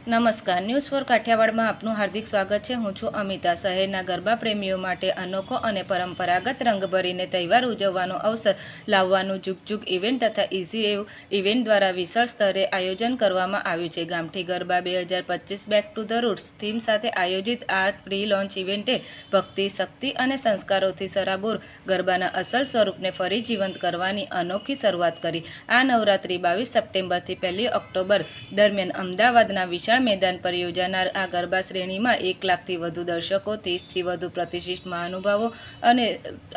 નમસ્કાર, news for કાઠિયાવાડમાં આપનું હાર્દિક સ્વાગત છે. હું છું અમિતા. શહેરના ગરબા પ્રેમીઓ માટે અનોખો અને પરંપરાગત રંગ ભરીને તહેવાર ઉજવવાનો અવસર લાવવાનું જુગ ઇવેન્ટ તથા ઇઝી એવ ઇવેન્ટ દ્વારા વિશાળ સ્તરે આયોજન કરવામાં આવ્યું છે. ગામઠી Garba 2025 back to the roots theme સાથે આયોજિત આ પ્રી લોન્ચ ઇવેન્ટે ભક્તિ, શક્તિ અને સંસ્કારોથી સરાબોર ગરબાના અસલ સ્વરૂપને ફરી જીવંત કરવાની અનોખી શરૂઆત કરી. આ નવરાત્રી 22 સપ્ટેમ્બરથી 1 ઓક્ટોબર દરમિયાન અમદાવાદના વિશાળ મેદાન પર યોજાનાર આ ગરબા શ્રેણીમાં 1 લાખથી વધુ દર્શકો, 30થી વધુ પ્રતિષ્ઠિત મહાનુભાવો અને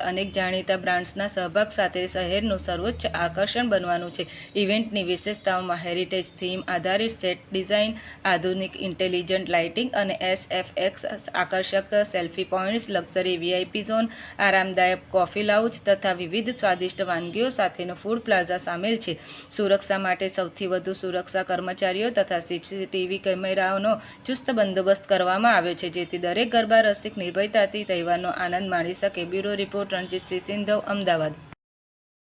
અનેક જાણીતા બ્રાન્ડ્સના સહભાગ સાથે શહેરનું સર્વોચ્ચ આકર્ષણ બનવાનું છે. ઇવેન્ટની વિશેષતાઓમાં હેરિટેજ થીમ આધારિત સેટ ડિઝાઇન, આધુનિક ઇન્ટેલિજન્ટ લાઇટિંગ અને SFX આકર્ષક selfie points, luxury VIP zone, આરામદાયક કોફી લાઉન્જ તથા વિવિધ સ્વાદિષ્ટ વાનગીઓ સાથેનો ફૂડ પ્લાઝા સામેલ છે. સુરક્ષા માટે સૌથી વધુ સુરક્ષા કર્મચારીઓ તથા CCTV કેમેરાઓનો ચુસ્ત બંદોબસ્ત કરવામાં આવ્યો છે, જેથી દરેક ગરબા રસિક નિર્ભયતાથી તહેવારનો આનંદ માણી શકે. બ્યુરો રિપોર્ટ, રણજીતસિંહ સિંધવ, અમદાવાદ.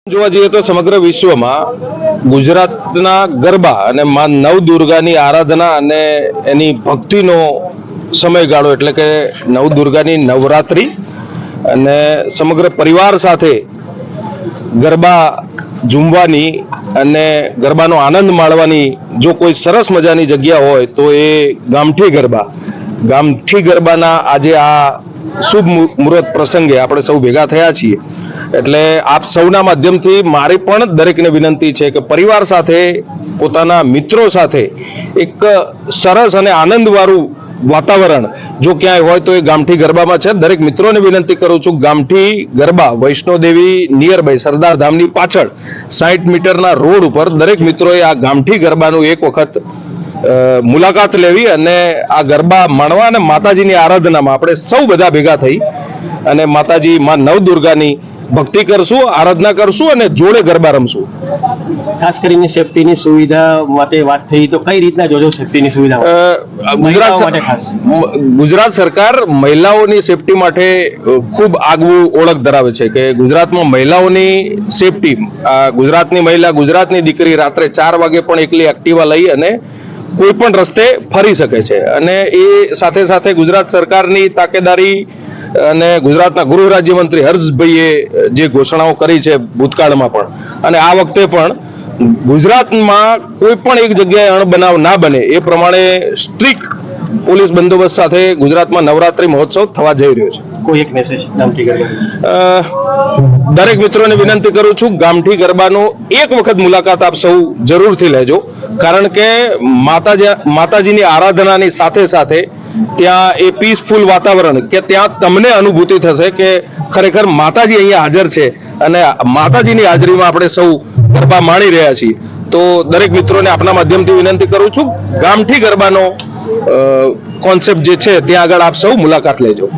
જોવા જઈએ તો સમગ્ર વિશ્વમાં ગુજરાતના ગરબા અને માં નવદુર્ગાની આરાધના અને એની ભક્તિનો સમયગાળો એટલે કે નવદુર્ગાની નવરાત્રી અને સમગ્ર પરિવાર સાથે ગરબા ઝૂમવાની અને ગરબાનો આનંદ માણવાની જો કોઈ સરસ મજાની જગ્યા હોય તો એ ગામઠી ગરબાના આજે આ શુભ મુહૂર્ત પ્રસંગે આપણે સૌ ભેગા થયા છીએ. એટલે આપ સૌના માધ્યમથી મારી પણ દરેકને વિનંતી છે કે પરિવાર સાથે, પોતાના મિત્રો સાથે એક સરસ અને આનંદવાળું વાતાવરણ જો ક્યાંય હોય તો એ ગામઠી ગરબામાં છે. દરેક મિત્રોને વિનંતી કરું છું, ગામઠી ગરબા વૈષ્ણોદેવી નિયર બાય સરદાર ધામની પાછળ 60 મીટરના રોડ ઉપર દરેક મિત્રોએ આ ગામઠી ગરબાનું એક વખત મુલાકાત લેવી અને આ ગરબા માણવા અને માતાજીની આરાધનામાં આપણે સૌ બધા ભેગા થઈ અને માતાજી માં નવદુર્ગાની ભક્તિ કરશું, આરાધના કરશું અને જોડે ગરબા રમશું. ખાસ કરીને સેફટીની સુવિધા માટે વાત થઈ તો કઈ રીતના જોજો સેફટીની સુવિધા? ગુજરાત સરકાર મહિલાઓની સેફટી માટે ખૂબ આગવું ઓળખ ધરાવે છે કે ગુજરાતમાં મહિલાઓની સેફટી, ગુજરાતની મહિલા, ગુજરાતની દીકરી રાત્રે 4 વાગે પણ એકલી એક્ટિવા લઈ અને કોઈ પણ રસ્તે ફરી શકે છે અને એ સાથે સાથે ગુજરાત સરકારની તાકેદારી અને ગુજરાતના ગૃહ રાજ્યમંત્રી હર્ષભાઈએ જે ઘોષણાઓ કરી છે ભૂતકાળમાં પણ અને આ વખતે પણ ગુજરાતમાં કોઈ પણ એક જગ્યાએ અણબનાવ ના બને એ પ્રમાણે સ્ટ્રિક્ટ પોલીસ બંદોબસ્ત સાથે ગુજરાતમાં નવરાત્રી મહોત્સવ થવા જઈ રહ્યો છે. કોઈ એક મેસેજ ગામઠી ગરબા? દરેક મિત્રોને વિનંતી કરું છું, ગામઠી ગરબાનો એક વખત મુલાકાત આપ સૌ જરૂરથી લેજો, કારણ કે માતાજીની આરાધનાની સાથે સાથે ત્યાં એ પીસફુલ વાતાવરણ કે ત્યાં તમને અનુભૂતિ થશે કે ખરેખર માતાજી અહીંયા હાજર છે અને માતાજીની હાજરીમાં આપણે સૌ ગરબા માણી રહ્યા છીએ. તો દરેક મિત્રોને આપના માધ્યમથી વિનંતી કરું છું, ગામઠી ગરબાનો કોન્સેપ્ટ જે છે ત્યાં આગળ આપ સૌ મુલાકાત લેજો.